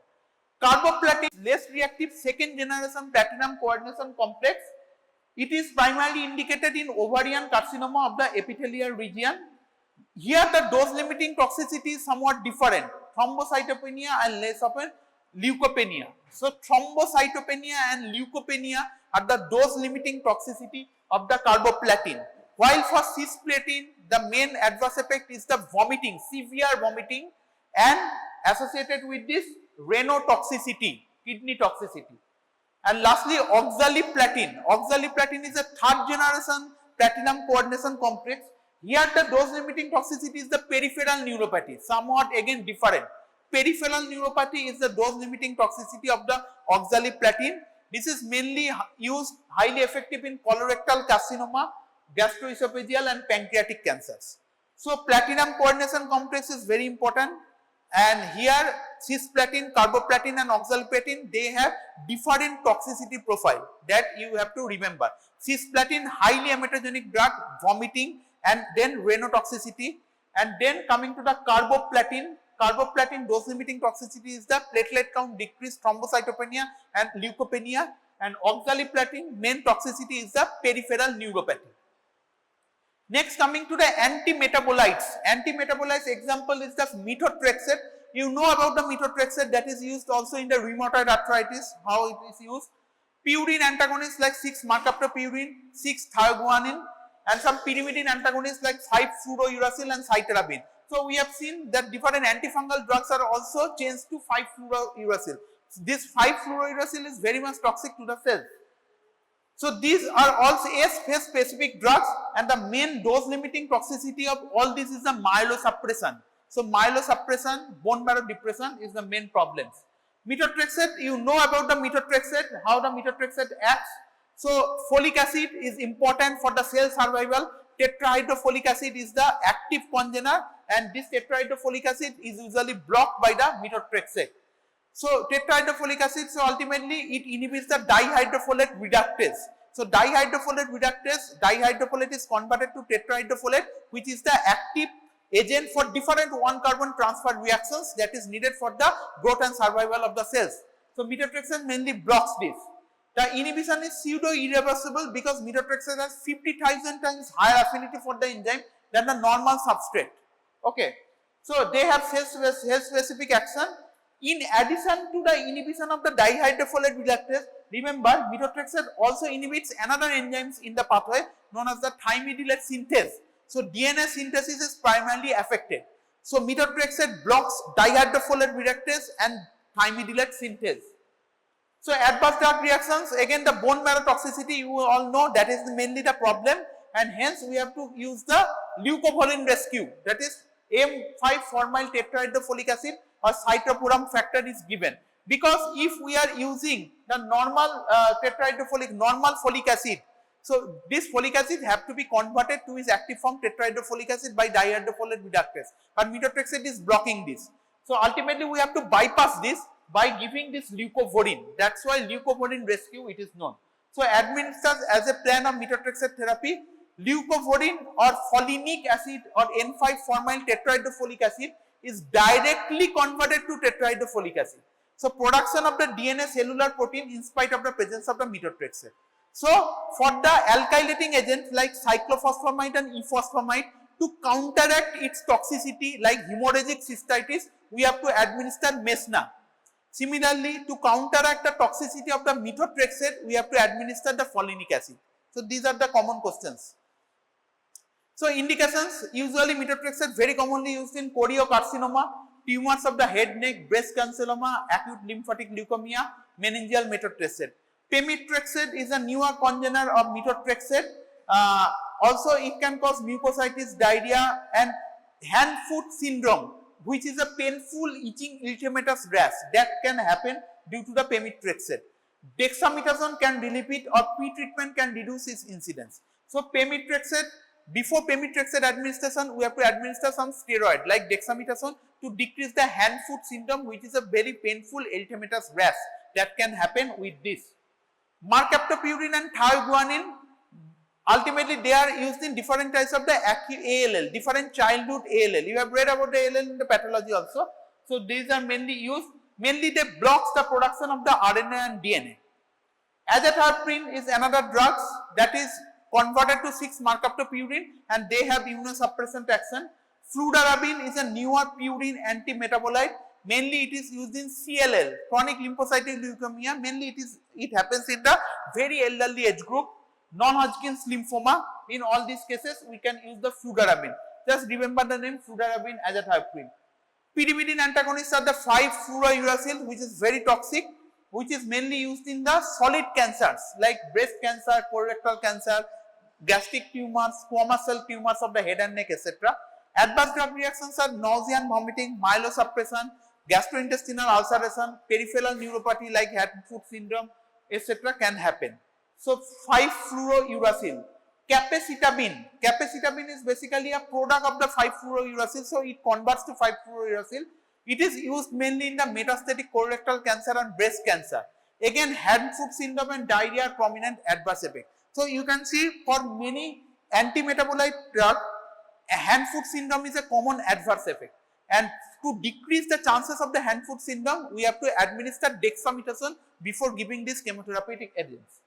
Carboplatin, less reactive second generation platinum coordination complex. It is primarily indicated in ovarian carcinoma of the epithelial region. Here the dose limiting toxicity is somewhat different, thrombocytopenia and less of a leukopenia. So thrombocytopenia and leukopenia are the dose limiting toxicity of the carboplatin. While for cisplatin, the main adverse effect is the vomiting, severe vomiting, and associated with this renotoxicity, kidney toxicity. And lastly, oxaliplatin. Oxaliplatin is a third generation platinum coordination complex. Here the dose limiting toxicity is the peripheral neuropathy, somewhat again different. Peripheral neuropathy is the dose limiting toxicity of the oxaliplatin. This is mainly used, highly effective in colorectal carcinoma, gastroesophageal and pancreatic cancers. So platinum coordination complex is very important, and here cisplatin, carboplatin and oxaliplatin, they have different toxicity profile that you have to remember. Cisplatin, highly emetogenic drug, vomiting and then renotoxicity, and then coming to the carboplatin. Carboplatin dose limiting toxicity is the platelet count decrease, thrombocytopenia and leukopenia, and oxaliplatin main toxicity is the peripheral neuropathy. Next, coming to the antimetabolites. Antimetabolites example is the methotrexate. You know about the methotrexate that is used also in the rheumatoid arthritis, how it is used. Purine antagonists like 6-mercaptopurine, 6-thioguanine, and some pyrimidine antagonists like 5-fluorouracil and cytarabine. So we have seen that different antifungal drugs are also changed to 5-fluorouracil. This 5-fluorouracil is very much toxic to the cells. So these are also phase specific drugs, and the main dose limiting toxicity of all this is the myelosuppression. So myelosuppression, bone marrow depression is the main problems. Methotrexate, you know about the methotrexate, how the methotrexate acts. So folic acid is important for the cell survival. Tetrahydrofolic acid is the active congener, and this tetrahydrofolic acid is usually blocked by the methotrexate. So tetrahydrofolic acid, so ultimately it inhibits the dihydrofolate reductase. So dihydrofolate reductase, dihydrofolate is converted to tetrahydrofolate, which is the active agent for different 1-carbon transfer reactions that is needed for the growth and survival of the cells. So methotrexate mainly blocks this. The inhibition is pseudo irreversible because methotrexate has 50,000 times higher affinity for the enzyme than the normal substrate. Okay. So they have cell specific action. In addition to the inhibition of the dihydrofolate reductase, remember methotrexate also inhibits another enzymes in the pathway known as the thymidylate synthase. So DNA synthesis is primarily affected. So methotrexate blocks dihydrofolate reductase and thymidylate synthase. So adverse drug reactions, again the bone marrow toxicity, you all know that is mainly the problem, and hence we have to use the leucovorin rescue, that is M5-formyl tetrahydrofolic acid or cytopurine factor is given. Because if we are using the normal normal folic acid, so this folic acid have to be converted to its active form tetrahydrofolic acid by dihydrofolate reductase, but methotrexate is blocking this. So ultimately we have to bypass this by giving this leucovorin. That's why leucovorin rescue it is known. So administered as a plan of methotrexate therapy, leucovorin or folinic acid or N5-formyl tetrahydrofolic acid is directly converted to tetrahydrofolic acid. So production of the DNA cellular protein in spite of the presence of the methotrexate. So for the alkylating agents like cyclophosphamide and efosfamide, to counteract its toxicity like hemorrhagic cystitis, we have to administer mesna. Similarly, to counteract the toxicity of the methotrexate, we have to administer the folinic acid. So these are the common questions. So indications, usually methotrexate very commonly used in choriocarcinoma, tumors of the head, neck, breast carcinoma, acute lymphatic leukemia, meningeal methotrexate. Pemetrexate is a newer congener of methotrexate. Also, it can cause mucositis, diarrhea, and hand-foot syndrome, which is a painful itching erythematous rash that can happen due to the pemetrexate. Dexamethasone can relieve it, or pre-treatment can reduce its incidence. So pemetrexate, before pemetrexate administration, we have to administer some steroid like dexamethasone to decrease the hand-foot syndrome, which is a very painful erythematous rash that can happen with this. Mercaptopurine and thioguanine, ultimately they are used in different types of the ALL, different childhood ALL. You have read about the ALL in the pathology also. So these are mainly used, mainly they blocks the production of the RNA and DNA. Azathioprine is another drug that is converted to 6-mercaptopurine and they have immunosuppressant action. Fludarabine is a newer purine anti-metabolite. Mainly it is used in CLL, chronic lymphocytic leukemia. Mainly it happens in the very elderly age group. Non-Hodgkin's lymphoma, in all these cases we can use the fludarabine. Just remember the name fludarabine, azathioprine. Pyrimidine antagonists are the 5-fluorouracil, which is very toxic, which is mainly used in the solid cancers like breast cancer, colorectal cancer, gastric tumors, squamous cell tumors of the head and neck, etc. Adverse drug reactions are nausea and vomiting, myelosuppression, gastrointestinal ulceration, peripheral neuropathy like hand-foot syndrome, etc. can happen. So 5-fluorouracil. Capecitabine. Capecitabine is basically a product of the 5-fluorouracil, so it converts to 5-fluorouracil. It is used mainly in the metastatic colorectal cancer and breast cancer. Again, hand-foot syndrome and diarrhea are prominent adverse effects. So you can see for many anti-metabolite drugs, hand-foot syndrome is a common adverse effect. And to decrease the chances of the hand-foot syndrome, we have to administer dexamethasone before giving these chemotherapeutic agents.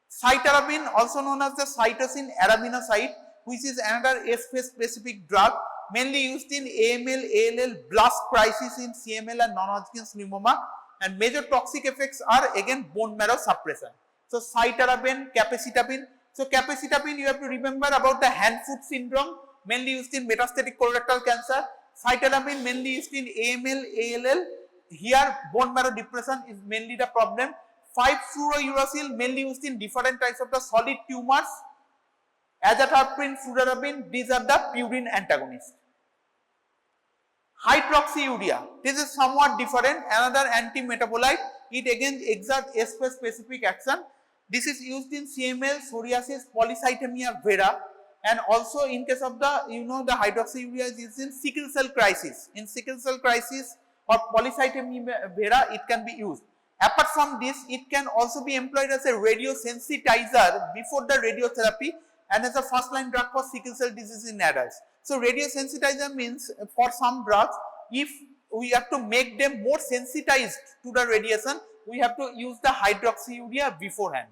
Cytarabine, also known as the cytosine arabinocyte, which is another phase specific drug, mainly used in AML, ALL, blast crisis in CML and non-Hodgkin's lymphoma, and major toxic effects are again bone marrow suppression. So cytarabine, capecitabine. So capecitabine, you have to remember about the hand-foot syndrome, mainly used in metastatic colorectal cancer. Cytarabine mainly used in AML, ALL. Here bone marrow depression is mainly the problem. 5-fluorouracil mainly used in different types of the solid tumors. Azathioprine, fludarabine, these are the purine antagonists. Hydroxyurea, this is somewhat different, another anti-metabolite. It again exerts specific action. This is used in CML, psoriasis, polycythemia vera, and also in case of the, the hydroxyurea is used in sickle cell crisis. In sickle cell crisis or polycythemia vera, it can be used. Apart from this, it can also be employed as a radiosensitizer before the radiotherapy and as a first line drug for sickle cell disease in adults. So radiosensitizer means for some drugs, if we have to make them more sensitized to the radiation, we have to use the hydroxyurea beforehand.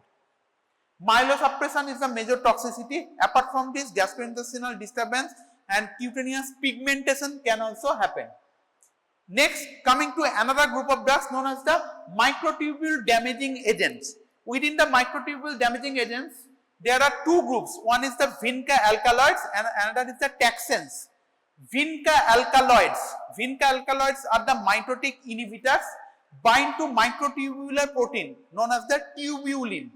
Myelosuppression is the major toxicity. Apart from this, gastrointestinal disturbance and cutaneous pigmentation can also happen. Next, coming to another group of drugs known as the microtubule damaging agents. Within the microtubule damaging agents, there are two groups. One is the vinca alkaloids and another is the taxanes. Vinca alkaloids are the mitotic inhibitors, bind to microtubular protein known as the tubulin.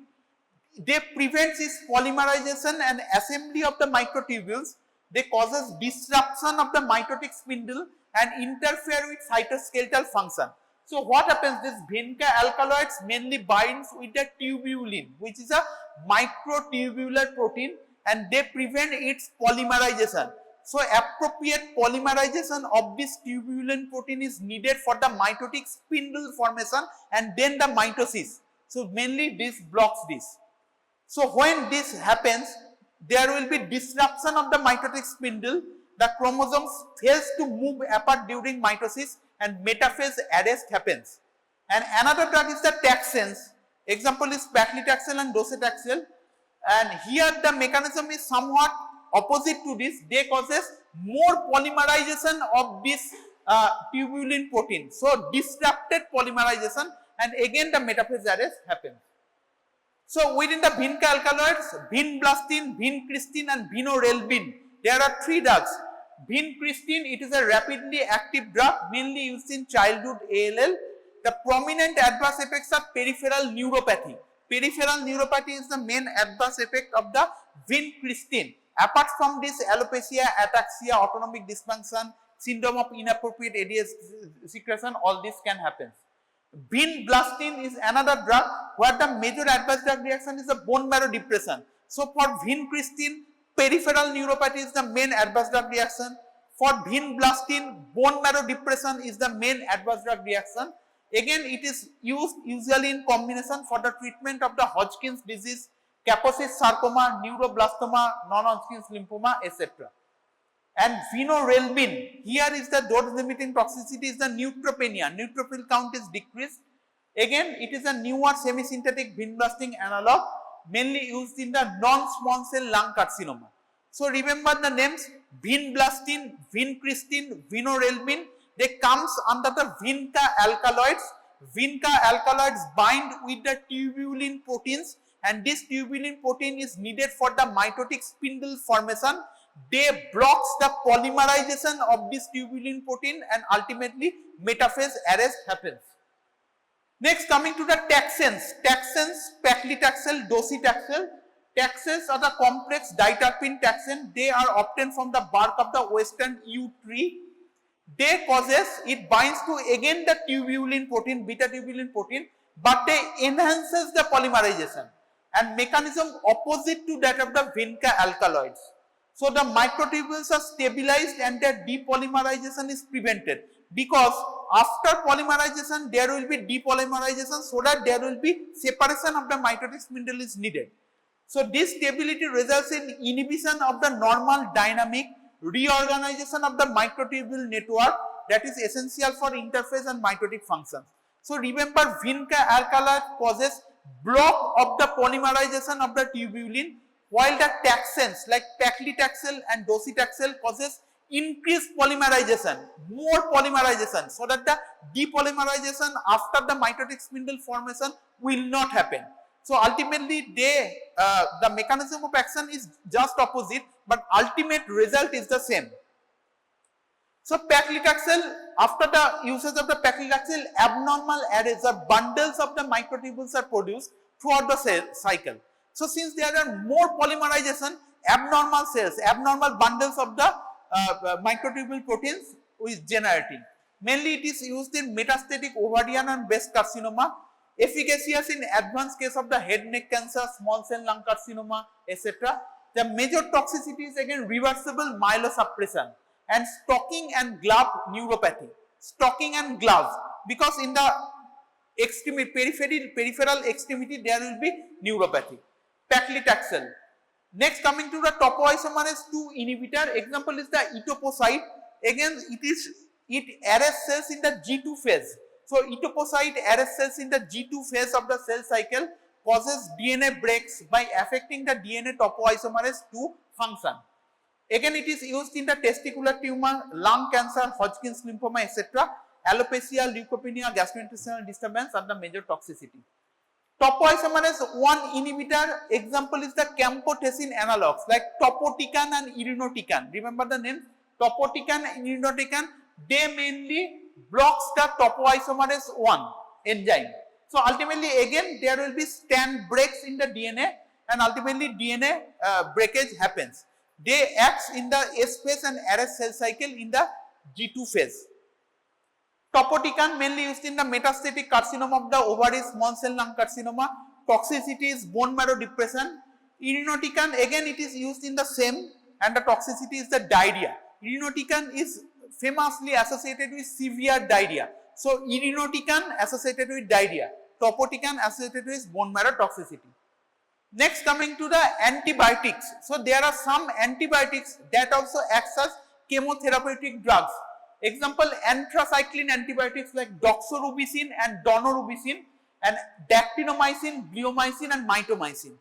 They prevent its polymerization and assembly of the microtubules. They causes disruption of the mitotic spindle and interfere with cytoskeletal function. So what happens, this vinca alkaloids mainly binds with the tubulin, which is a microtubular protein, and they prevent its polymerization. So appropriate polymerization of this tubulin protein is needed for the mitotic spindle formation and then the mitosis. So mainly this blocks this. So when this happens, there will be disruption of the mitotic spindle. The chromosomes fails to move apart during mitosis and metaphase arrest happens. And another drug is the taxanes. Example is paclitaxel and docetaxel. And here the mechanism is somewhat opposite to this. They causes more polymerization of this tubulin protein. So disrupted polymerization and again the metaphase arrest happens. So within the vinca alkaloids, vinblastine, vincristine and vinorelbine, there are three drugs. Vincristine, it is a rapidly active drug mainly used in childhood ALL. The prominent adverse effects are peripheral neuropathy. Peripheral neuropathy is the main adverse effect of the vincristine. Apart from this, alopecia, ataxia, autonomic dysfunction, syndrome of inappropriate ADS secretion, all this can happen. Vinblastine is another drug where the major adverse drug reaction is the bone marrow depression. So for vincristine, peripheral neuropathy is the main adverse drug reaction. For vinblastine, bone marrow depression is the main adverse drug reaction. Again, it is used usually in combination for the treatment of the Hodgkin's disease, Kaposi sarcoma, neuroblastoma, non-Hodgkin's lymphoma, etc. And vinorelbine, here is the dose-limiting toxicity is the neutropenia. Neutrophil count is decreased. Again, it is a newer semi-synthetic vinblastine analog, mainly used in the non-small cell lung carcinoma. So remember the names vinblastine, vincristine, vinorelbine. They comes under the vinca alkaloids. Vinca alkaloids bind with the tubulin proteins, and this tubulin protein is needed for the mitotic spindle formation. They blocks the polymerization of this tubulin protein and ultimately metaphase arrest happens. Next, coming to the taxanes. Taxanes, paclitaxel, docetaxel. Taxanes are the complex diterpene taxane. They are obtained from the bark of the western yew tree. They causes, it binds to again the tubulin protein, beta tubulin protein, but they enhances the polymerization and mechanism opposite to that of the vinca alkaloids. So the microtubules are stabilized and their depolymerization is prevented, because after polymerization there will be depolymerization so that there will be separation of the mitotic spindle is needed. So this stability results in inhibition of the normal dynamic reorganization of the microtubule network that is essential for interphase and mitotic functions. So remember, vinca alkaloid causes block of the polymerization of the tubulin, while the taxanes like paclitaxel and docetaxel causes increased polymerization, more polymerization, so that the depolymerization after the mitotic spindle formation will not happen. So ultimately the mechanism of action is just opposite, but ultimate result is the same. So paclitaxel, after the usage of the paclitaxel, abnormal arrays or bundles of the microtubules are produced throughout the cell cycle. So since there are more polymerization, abnormal cells, abnormal bundles of the microtubule proteins is generating. Mainly it is used in metastatic ovarian and breast carcinoma, efficacious in advanced case of the head neck cancer, small cell lung carcinoma, etc. The major toxicity is again reversible myelosuppression and stocking and glove neuropathy. Stocking and gloves, because in the extremity, peripheral extremity there will be neuropathy. Paclitaxel. Next, coming to the topoisomerase 2 inhibitor, example is the etoposide. Again, it arrests cells in the G2 phase. So etoposide arrests cells in the G2 phase of the cell cycle, causes DNA breaks by affecting the DNA topoisomerase 2 function. Again, it is used in the testicular tumor, lung cancer, Hodgkin's lymphoma, etc. Alopecia, leukopenia, gastrointestinal disturbance are the major toxicity. Topoisomerase 1 inhibitor, example is the camptothecin analogs like topotecan and irinotecan. Remember the name? Topotecan and irinotecan, they mainly blocks the topoisomerase 1 enzyme. So ultimately again there will be strand breaks in the DNA and ultimately DNA breakage happens. They acts in the S phase and arrest cell cycle in the G2 phase. Topotecan mainly used in the metastatic carcinoma of the ovaries, small cell lung carcinoma. Toxicity is bone marrow depression. Irinotecan again it is used in the same, and the toxicity is the diarrhea. Irinotecan is famously associated with severe diarrhea. So irinotecan associated with diarrhea. Topotecan associated with bone marrow toxicity. Next, coming to the antibiotics. So there are some antibiotics that also acts as chemotherapeutic drugs. Example, anthracycline antibiotics like doxorubicin and daunorubicin, and dactinomycin, bleomycin and mitomycin.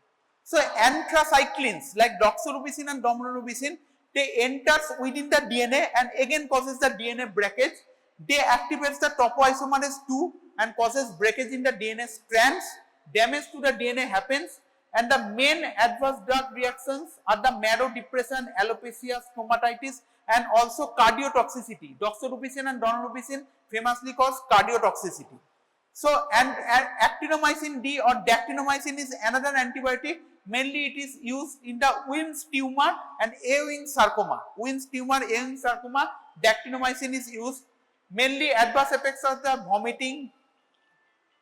So anthracyclines like doxorubicin and daunorubicin, they enters within the DNA and again causes the DNA breakage. They activates the topoisomerase 2 and causes breakage in the DNA strands. Damage to the DNA happens, and the main adverse drug reactions are the marrow depression, alopecia, stomatitis, and also cardiotoxicity. Doxorubicin and daunorubicin famously cause cardiotoxicity. So, and actinomycin D or dactinomycin is another antibiotic. Mainly it is used in the Wynn's tumor and Ewing sarcoma. Wynn's tumor, Ewing sarcoma, dactinomycin is used. Mainly adverse effects are the vomiting,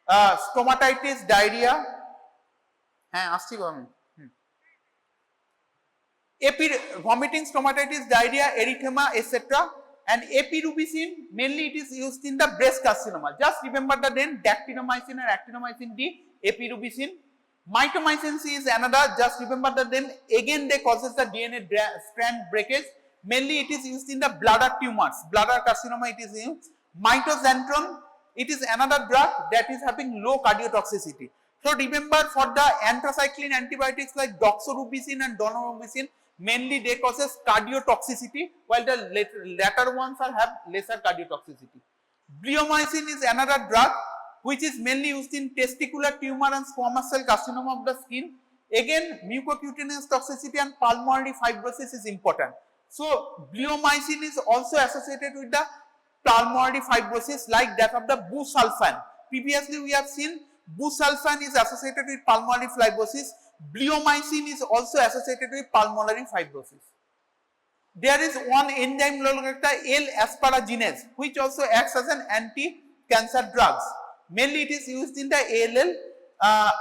stomatitis, diarrhea. Vomiting, stomatitis, diarrhea, erythema, etc. And epirubicin, mainly it is used in the breast carcinoma. Just remember the name dactinomycin and actinomycin D, epirubicin. Mitomycin C is another, just remember the name, again they causes the DNA strand breakage. Mainly it is used in the bladder tumors, bladder carcinoma it is used. Mitoxantrone, it is another drug that is having low cardiotoxicity. So remember, for the anthracycline antibiotics like doxorubicin and daunorubicin, mainly they causes cardiotoxicity, while the latter ones have lesser cardiotoxicity. Bleomycin is another drug which is mainly used in testicular tumor and squamous cell carcinoma of the skin. Again, mucocutaneous toxicity and pulmonary fibrosis is important. So bleomycin is also associated with the pulmonary fibrosis like that of the busulfan. Previously we have seen busulfan is associated with pulmonary fibrosis. Bleomycin is also associated with pulmonary fibrosis. There is one enzyme called L-asparaginase, which also acts as an anti-cancer drugs. Mainly it is used in the ALL.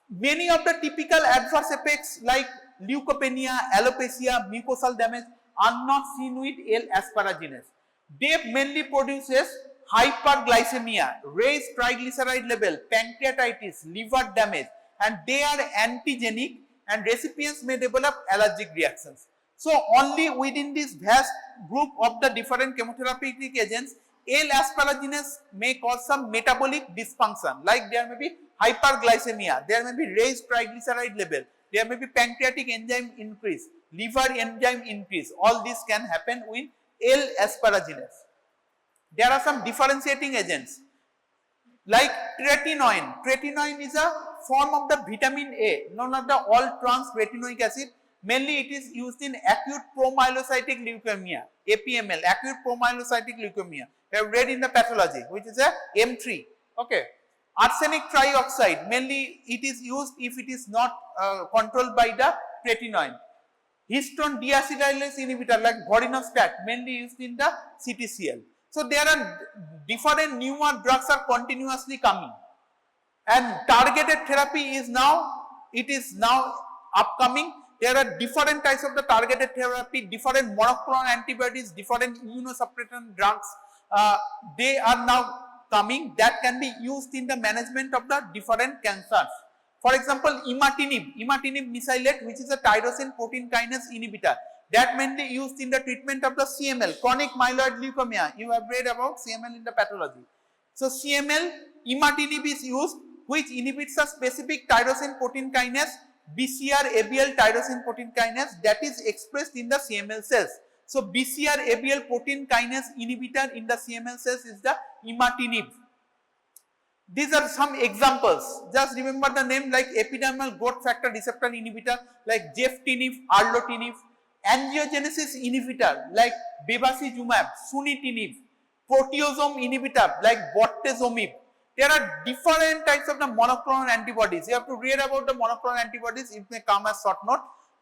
Many of the typical adverse effects like leukopenia, alopecia, mucosal damage are not seen with L-asparaginase. They mainly produces hyperglycemia, raised triglyceride level, pancreatitis, liver damage, and they are antigenic and recipients may develop allergic reactions. So only within this vast group of the different chemotherapeutic agents, L-asparaginase may cause some metabolic dysfunction, like there may be hyperglycemia, there may be raised triglyceride level, there may be pancreatic enzyme increase, liver enzyme increase. All this can happen with L-asparaginase. There are some differentiating agents like tretinoin. Tretinoin is a form of the vitamin A known as the all-trans retinoic acid. Mainly it is used in acute promyelocytic leukemia, APML, acute promyelocytic leukemia. We have read in the pathology, which is a M3. Okay. Arsenic trioxide, mainly it is used if it is not controlled by the tretinoin. Histone deacetylase inhibitor like vorinostat, mainly used in the CTCL. So there are different newer drugs are continuously coming, and targeted therapy is now, it is now upcoming. There are different types of the targeted therapy, different monoclonal antibodies, different immunosuppressant drugs. They are now coming that can be used in the management of the different cancers. For example, imatinib mesylate, which is a tyrosine protein kinase inhibitor, that mainly used in the treatment of the CML, chronic myeloid leukemia. You have read about CML in the pathology. So CML, imatinib is used, which inhibits a specific tyrosine protein kinase, BCR-ABL tyrosine protein kinase, that is expressed in the CML cells. So BCR-ABL protein kinase inhibitor in the CML cells is the imatinib. These are some examples. Just remember the name like epidermal growth factor receptor inhibitor like jeftinib, erlotinib, angiogenesis inhibitor like bevacizumab, sunitinib, proteasome inhibitor like bortezomib. There are different types of the monoclonal antibodies. You have to read about the monoclonal antibodies. It may come as short note.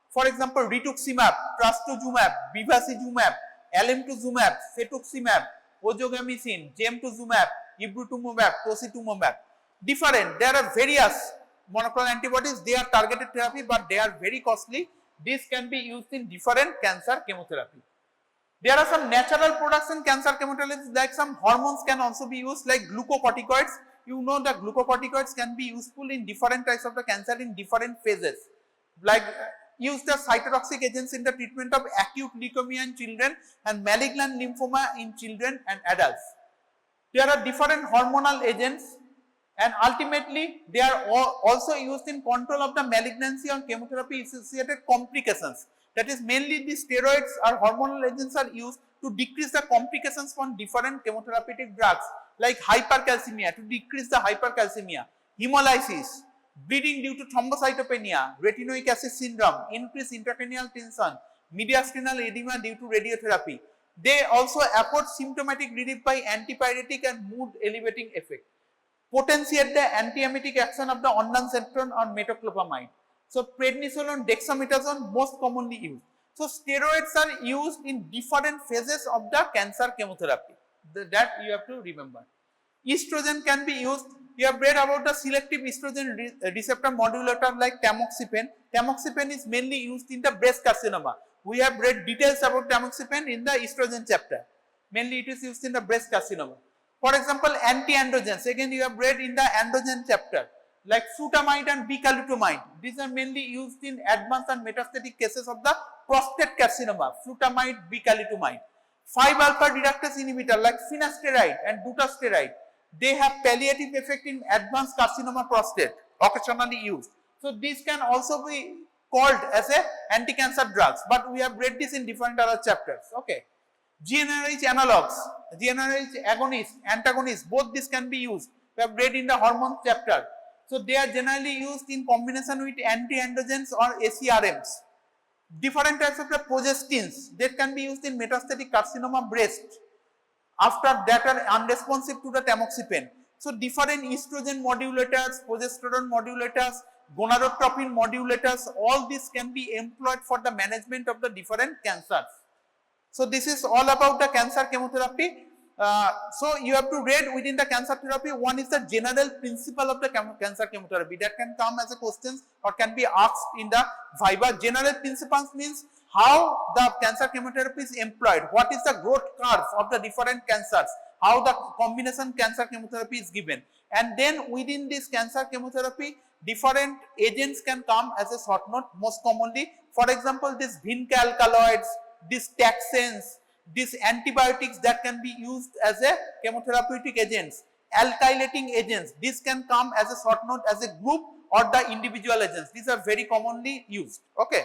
For example, rituximab, trastuzumab, bevacizumab, alemtuzumab, cetuximab, ojogamicin, gemtuzumab, ibrutumumab, tocilizumab. Different. There are various monoclonal antibodies. They are targeted therapy, but they are very costly. This can be used in different cancer chemotherapy. There are some natural products in cancer chemotherapy, like some hormones can also be used, like glucocorticoids. You know that glucocorticoids can be useful in different types of the cancer in different phases. Like used as cytotoxic agents in the treatment of acute leukemia in children and malignant lymphoma in children and adults. There are different hormonal agents, and ultimately they are also used in control of the malignancy or chemotherapy associated complications. That is, mainly the steroids or hormonal agents are used to decrease the complications from different chemotherapeutic drugs like hypercalcemia, to decrease the hypercalcemia, hemolysis, bleeding due to thrombocytopenia, retinoic acid syndrome, increased intracranial tension, mediastinal edema due to radiotherapy. They also afford symptomatic relief by antipyretic and mood elevating effect. Potentiate the antiemetic action of the ondansetron or metoclopramide. So prednisolone, dexamethasone most commonly used. So steroids are used in different phases of the cancer chemotherapy. That you have to remember. Estrogen can be used. You have read about the selective estrogen receptor modulator like tamoxifen. Tamoxifen is mainly used in the breast carcinoma. We have read details about tamoxifen in the estrogen chapter. Mainly it is used in the breast carcinoma. For example, anti-androgens, again you have read in the androgen chapter, like flutamide and bicalutamide. These are mainly used in advanced and metastatic cases of the prostate carcinoma, flutamide, bicalutamide. 5-alpha reductase inhibitor like finasteride and dutasteride, they have palliative effect in advanced carcinoma prostate, occasionally used. So these can also be called as a anti-cancer drugs, but we have read this in different other chapters. Okay. GnRH analogs, GnRH agonists, antagonists, both these can be used. We have read in the hormone chapter. So they are generally used in combination with anti-androgens or ACRMs. Different types of the progestins that can be used in metastatic carcinoma breast. After that are unresponsive to the tamoxifen. So different estrogen modulators, progesterone modulators, gonadotropin modulators, all these can be employed for the management of the different cancers. So this is all about the cancer chemotherapy. So you have to read within the cancer therapy, one is the general principle of the cancer chemotherapy that can come as a question or can be asked in the Viva. General principles means how the cancer chemotherapy is employed, what is the growth curve of the different cancers, how the combination cancer chemotherapy is given. And then within this cancer chemotherapy, different agents can come as a short note most commonly. For example, these vinca alkaloids, these taxanes, these antibiotics that can be used as a chemotherapeutic agents, alkylating agents, this can come as a short note as a group or the individual agents. These are very commonly used. Okay.